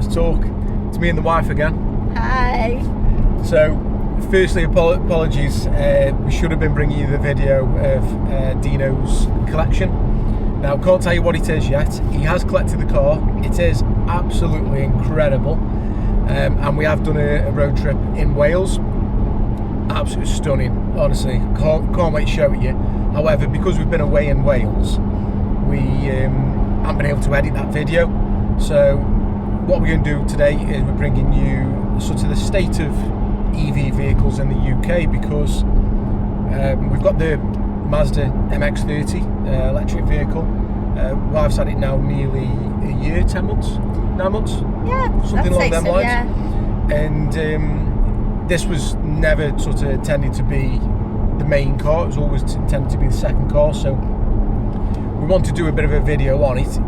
to talk. It's me and the wife again. Hi. So, firstly, apologies. We should have been bringing you the video of Dino's collection. Now, can't tell you what it is yet. He has collected the car. It is absolutely incredible. And we have done a road trip in Wales. Absolutely stunning, honestly. Can't wait to show it you. However, because we've been away in Wales, we haven't been able to edit that video. So what we're going to do today is we're bringing you sort of the state of EV vehicles in the UK, because we've got the Mazda MX-30 electric vehicle. Wife's had it now nearly a year, 10 months, 9 months? Yeah, something along them lines. Yeah. And this was never sort of intended to be the main car. It was always intended to be the second car. So we want to do a bit of a video on it.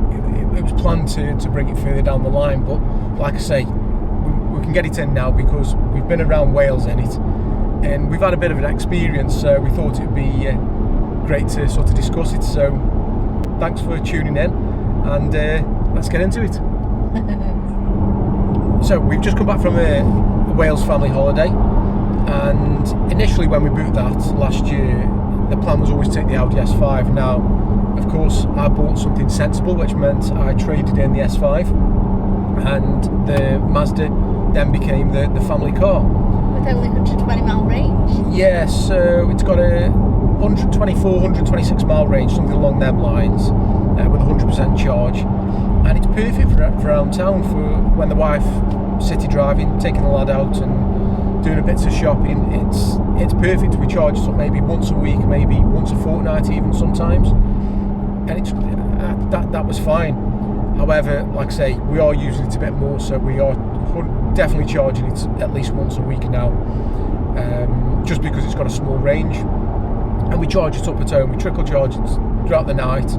It was planned to bring it further down the line, but like I say, we can get it in now because we've been around Wales in it and we've had a bit of an experience, so we thought it would be great to sort of discuss it. So thanks for tuning in, and let's get into it. So we've just come back from a Wales family holiday, and initially when we booked that last year, the plan was always to take the Audi S5. Now, of course, I bought something sensible, which meant I traded in the S5, and the Mazda then became the family car. With only 120 mile range? Yeah, so it's got a 124, 126 mile range, something along them lines, with 100% charge. And it's perfect for around town for when the wife city driving, taking the lad out and doing a bits of shopping. It's perfect to be charged up maybe once a week, maybe once a fortnight even sometimes. And it's that was fine. However, like I say, we are using it a bit more, so we are definitely charging it at least once a week now, just because it's got a small range. And we charge it up at home. We trickle charge it throughout the night.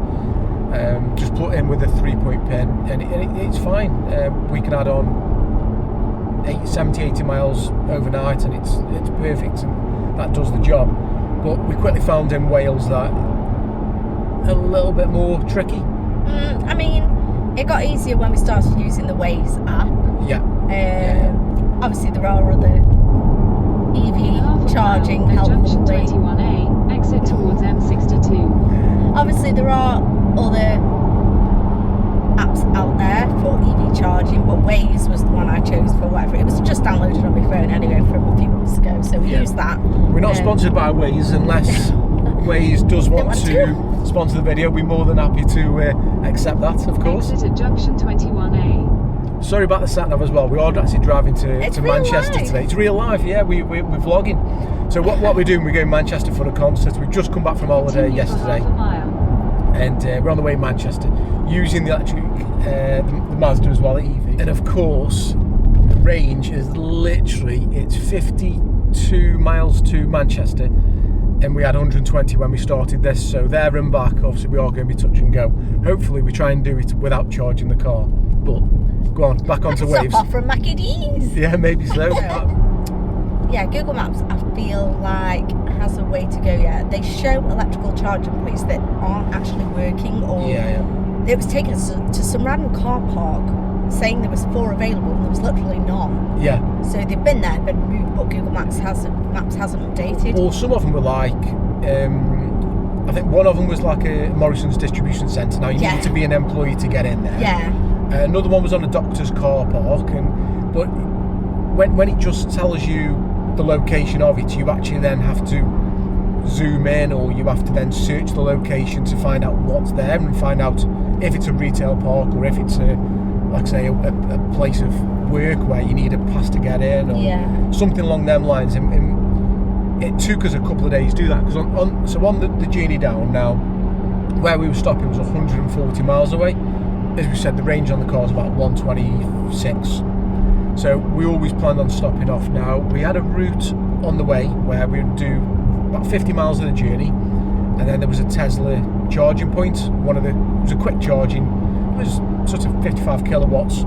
Just plug it in with a 3-point pin, and it's fine. We can add on 70, 80 miles overnight, and it's perfect, and that does the job. But we quickly found in Wales that a little bit more tricky. I mean, it got easier when we started using the Waze app. Yeah. Obviously, there are other EV charging helpful ways. 21A, exit towards M62. Obviously, there are other apps out there for EV charging, but Waze was the one I chose for whatever. It was just downloaded on my phone anyway from a few months ago, so we used that. We're not sponsored by Waze, unless Waze does want to sponsor the video. We're more than happy to accept that, of course. Exit at junction 21A. Sorry about the sat-nav as well. We are actually driving to Manchester life today. It's real life, yeah. We're vlogging. So what we're doing, we're going to Manchester for a concert. We've just come back from holiday yesterday, and we're on the way to Manchester using the electric, the Mazda as well, the EV. And of course, the range is literally, it's 52 miles to Manchester, and we had 120 when we started this. So there and back, obviously we are going to be touch and go. Hopefully we try and do it without charging the car. But go on, back onto Waves. Off from Mackie D's. Yeah, maybe so. Yeah, Google Maps, I feel like, has a way to go yet. They show electrical charging points that aren't actually working, or it was taken us to some random car park saying there was 4 available and there was literally none. Yeah. So they've been there, been moved, but Google Maps hasn't updated. Or some of them were like, I think one of them was like a Morrison's distribution centre. Now you need to be an employee to get in there. Yeah. Another one was on a doctor's car park, but when it just tells you the location of it, you actually then have to zoom in, or you have to then search the location to find out what's there and find out if it's a retail park or if it's like say a place of work where you need a pass to get in, or something along them lines. And it took us a couple of days to do that, because on the journey down, now where we were stopping was 140 miles away. As we said, the range on the car is about 126. So we always planned on stopping off. Now, we had a route on the way where we would do about 50 miles of the journey, and then there was a Tesla charging point. It was a quick charging, it was sort of 55 kilowatts,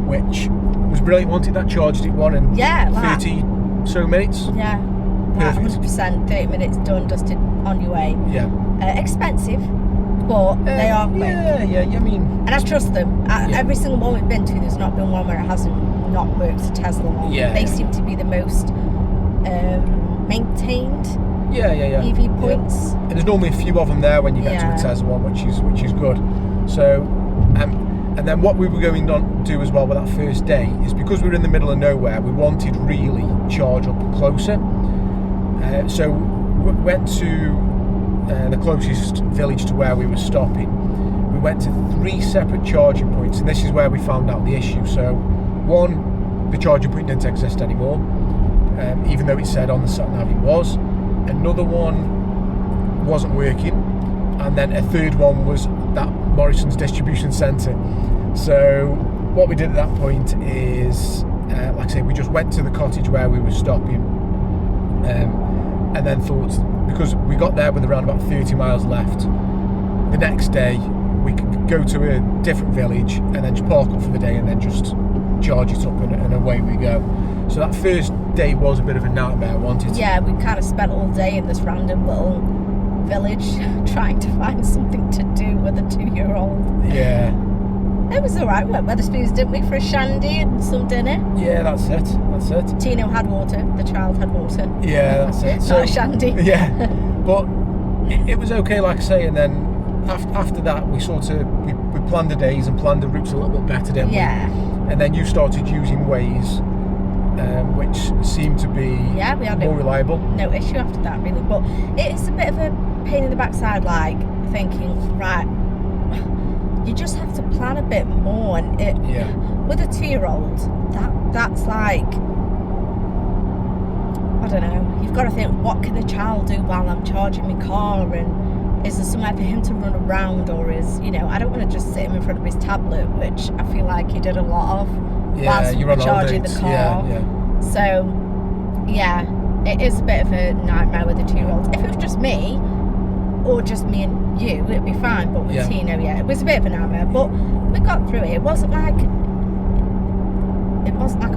which was brilliant. Wanted that charged at 1 in 30 so minutes. Yeah, perfect. 100%, 30 minutes done, dusted, on your way. Yeah. Expensive. but they are quick. Yeah, I mean... And I trust them. Every single one we've been to, there's not been one where it hasn't not worked a Tesla one. Yeah. They seem to be the most maintained EV points. And there's normally a few of them there when you get to a Tesla one, which is good. So, and then what we were going on to do as well with that first day is because we were in the middle of nowhere, we wanted really charge up closer. So we went to the closest village to where we were stopping. We went to 3 separate charging points, and this is where we found out the issue. So, one, the charging point didn't exist anymore, even though it said on the sat-nav it was. Another one wasn't working, and then a third one was that Morrison's distribution centre. So what we did at that point is, like I say, we just went to the cottage where we were stopping, and then thought, because we got there with around about 30 miles left, the next day we could go to a different village and then just park up for the day and then just charge it up and away we go. So that first day was a bit of a nightmare, wasn't it? Yeah, we kind of spent all day in this random little village trying to find something to do with a 2-year-old. Yeah. It was alright. We went Wetherspoons, didn't we, for a shandy and some dinner? Yeah, that's it. Tino had water, the child had water. Yeah, that's it. Not a shandy. Yeah, but it was okay, like I say, and then after that we we planned the days and planned the routes a little bit better, didn't we? Yeah. And then you started using Waze, which seemed to be we had more reliable. No issue after that, really. But it is a bit of a pain in the backside, like thinking, right, you just have to plan a bit more. And with a 2-year-old, that's like, I don't know, you've got to think, what can the child do while I'm charging my car, and is there somewhere for him to run around, or is, I don't want to just sit him in front of his tablet, which I feel like he did a lot of whilst we were charging the car. So it is a bit of a nightmare with a 2-year-old. If it was just me, or just me and you, it'd be fine, but with Tino, it was a bit of a nightmare, but we got through it. It wasn't like a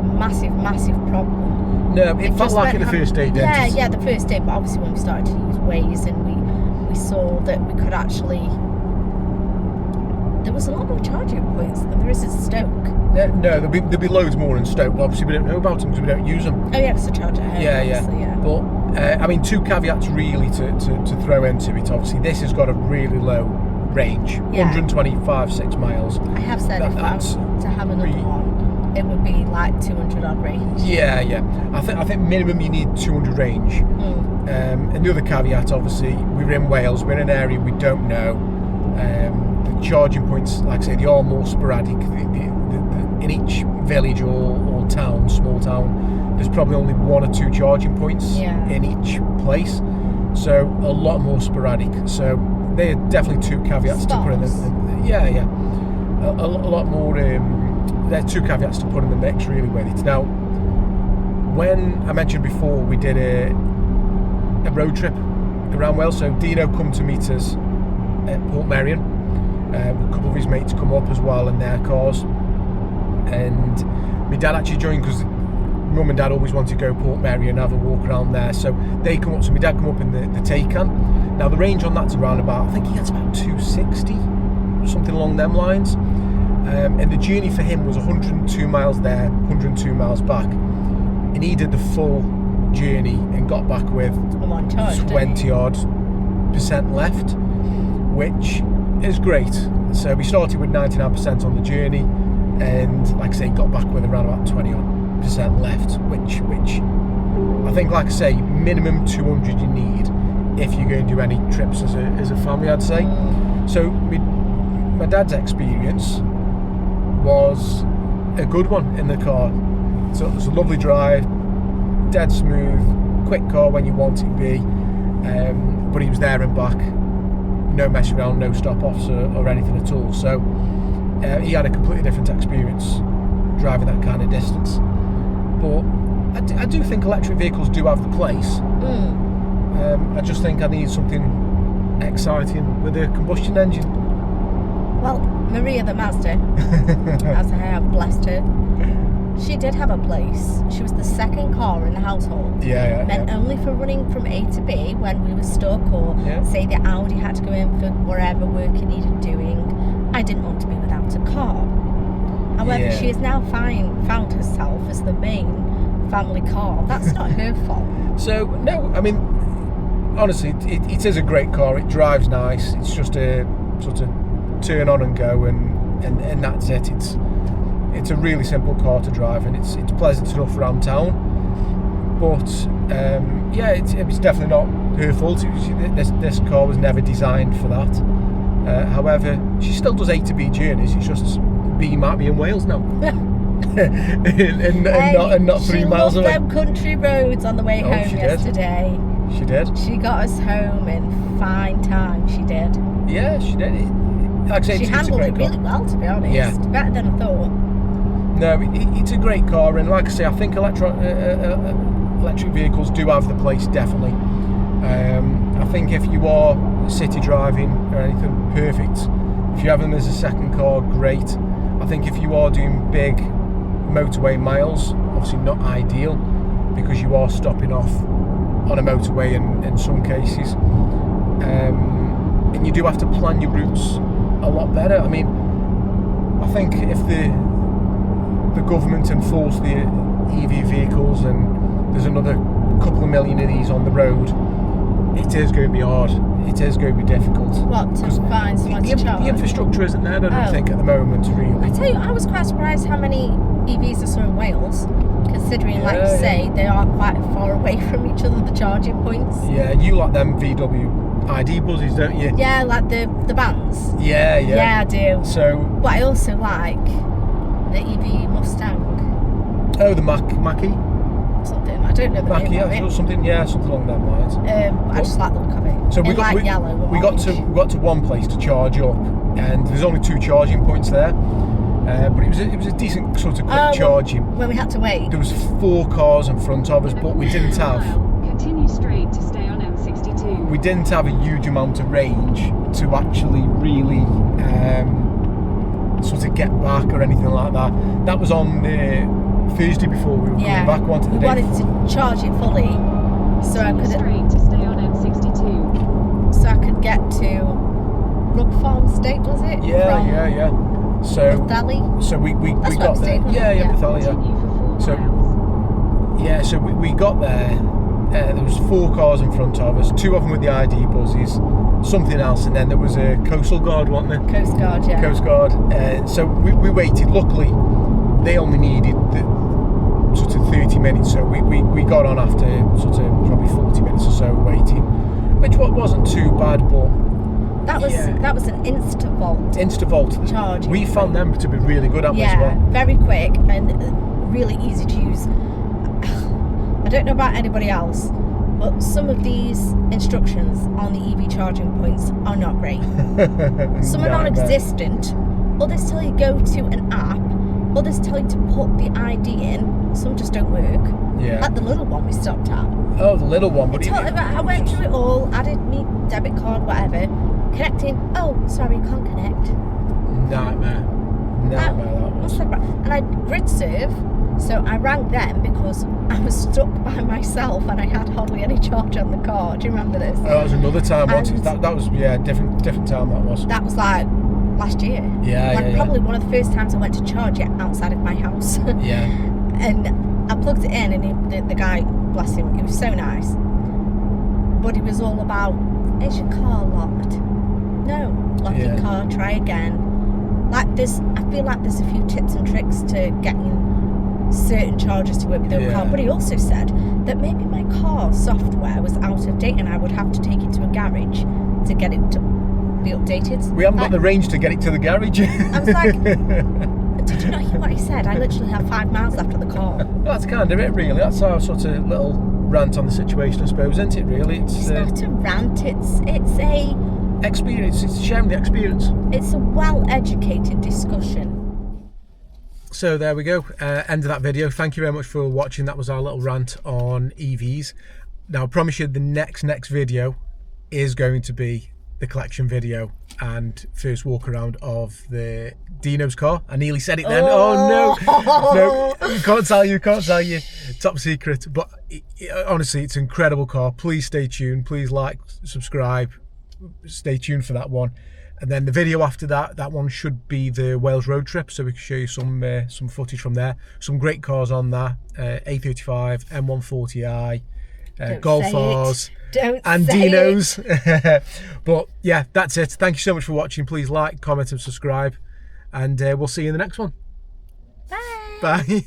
massive problem. No, it felt like it the first day, didn't it? Yeah, the first day, but obviously when we started to use Waze and we saw that we could actually, there was a lot more charging points than there is in Stoke. No, there'll be loads more in Stoke, but obviously we don't know about them because we don't use them. Oh yeah, because the charger at home. Yeah. But I mean, 2 caveats really to throw into it. Obviously, this has got a really low range, 125.6 miles. I have said if I was to have another one, it would be like 200 odd range. Yeah. I think minimum you need 200 range. And the other caveat, obviously, we're in Wales. We're in an area we don't know. The charging points, like I say, they are more sporadic. In each village or town, small town, there's probably only 1 or 2 charging points in each place, so a lot more sporadic. So there are definitely 2 caveats to put in the a lot more. There are 2 caveats to put in the mix really with it. Now, when I mentioned before, we did a road trip around Wales, so Dino come to meet us at Portmeirion. A couple of his mates come up as well in their cars, and my dad actually joined because Mum and Dad always wanted to go Portmeirion and have a walk around there, so they come up. So my dad come up in the Taycan. Now the range on that's around about, I think he gets about 260, something along them lines, and the journey for him was 102 miles there, 102 miles back, and he did the full journey and got back with 20 odd % left, which is great. So we started with 99% on the journey, and like I say, got back with around about 20 odd % left, which I think, like I say, minimum 200 you need if you're going to do any trips as a family, I'd say. So my dad's experience was a good one in the car. So it was a lovely drive, dead smooth, quick car when you want it to be, but he was there and back, no mess around, no stop-offs or anything at all. So he had a completely different experience driving that kind of distance. But I do think electric vehicles do have the place. I just think I need something exciting with a combustion engine. Well, Maria the Mazda, as I have blessed her, She did have a place. She was the second car in the household. Yeah. Meant only for running from A to B when we were stuck, or say the Audi had to go in for whatever work it needed doing. I didn't want to be without a car. However, she has now found herself as the main family car. That's not her fault. So, no, I mean, honestly, it is a great car. It drives nice. It's just a sort of turn on and go, and that's it. It's a really simple car to drive, and it's pleasant enough around town. But it's definitely not her fault. This car was never designed for that. However, she still does A to B journeys. It's just B might be in Wales now, and not 3 miles away. She loved them country roads on the way home yesterday. She did. She got us home in fine time. She did. Yeah, she did. Like I say, she handled it really well, to be honest. Yeah. Better than I thought. No, it's a great car, and like I say, I think electric vehicles do have the place, definitely. I think if you are city driving or anything, perfect. If you have them as a second car, great. I think if you are doing big motorway miles, obviously not ideal, because you are stopping off on a motorway in some cases, and you do have to plan your routes a lot better. I mean, I think if the government enforce the EV vehicles and there's another couple of million of these on the road, it is going to be hard. It is going to be difficult. What, to find someone to charge? The infrastructure isn't there, I don't think, at the moment, really. I tell you, I was quite surprised how many EVs are still in Wales, considering, like you say, they are quite far away from each other, the charging points. Yeah, you like them VW ID buses, don't you? Yeah, like the vans. Yeah. Yeah, I do. So, but I also like the EV Mustang. Oh, the Mach-E? Something, I don't know the name of it. Something along them lines. I just like the look of it. So we got to one place to charge up, and there's only 2 charging points there. But it was a decent sort of quick charging. When we had to wait. There was 4 cars in front of us, but we didn't have. Continue straight to stay on M62. We didn't have a huge amount of range to actually really sort of get back or anything like that. That was on Thursday before we were coming back. We wanted to charge it fully, so I could straight to stay on M62. So I could get to Rug Farm Estate, was it? Yeah. So Betheli? So we got there. Yeah, Betheli, yeah. So we got there. There was 4 cars in front of us, 2 of them with the ID buses, something else, and then there was a Coastal Guard, wasn't there? Coast Guard, yeah. Coast Guard. So we waited. Luckily, they only needed sort of 30 minutes, so we got on after sort of probably 40 minutes or so waiting, which wasn't too bad, but that was an Instavolt charge. We found them to be really good at as well. Very quick and really easy to use. I don't know about anybody else, but some of these instructions on the EV charging points are not great. Some are non-existent. Others tell you go to an app. Others tell you to put the ID in. Some just don't work. Yeah. Like the little one we stopped at. Oh, the little one. But I went through it all, added me debit card, whatever. Connecting. Oh, sorry, can't connect. Nightmare. That was. And I grid serve, so I rang them because I was stuck by myself and I had hardly any charge on the car. Do you remember this? Oh, that was another time. That was different time. That was. That was like last year. Probably one of the first times I went to charge it outside of my house. Yeah. And I plugged it in, and the guy, bless him, he was so nice. But he was all about, is your car locked? No. Lock your car, try again. I feel like there's a few tips and tricks to getting certain chargers to work with your car. But he also said that maybe my car software was out of date and I would have to take it to a garage to get it to be updated. We haven't got the range to get it to the garage. I was like, did you not hear what he said? I literally have 5 miles left of the car. That's kind of it, really. That's our sort of little rant on the situation, I suppose, isn't it, really? It's not a rant, it's a... experience. It's sharing the experience. It's a well-educated discussion. So there we go. End of that video. Thank you very much for watching. That was our little rant on EVs. Now, I promise you the next video is going to be the collection video and first walk around of the Dino's car. I nearly said it then. Oh no, can't tell you. Top secret. But honestly, it's an incredible car. Please stay tuned. Please like, subscribe. Stay tuned for that one. And then the video after that one should be the Wales road trip, so we can show you some footage from there. Some great cars on that, A35, M140i, Golf R's, and Dinos. But yeah, that's it. Thank you so much for watching. Please like, comment and subscribe, and we'll see you in the next one. Bye.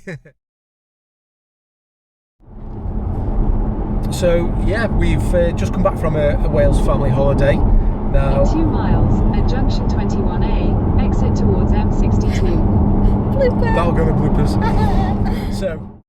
So yeah, we've just come back from a Wales family holiday. Now, In 2 miles, at junction 21A, exit towards M62. Blooper. that'll go in the bloopers. So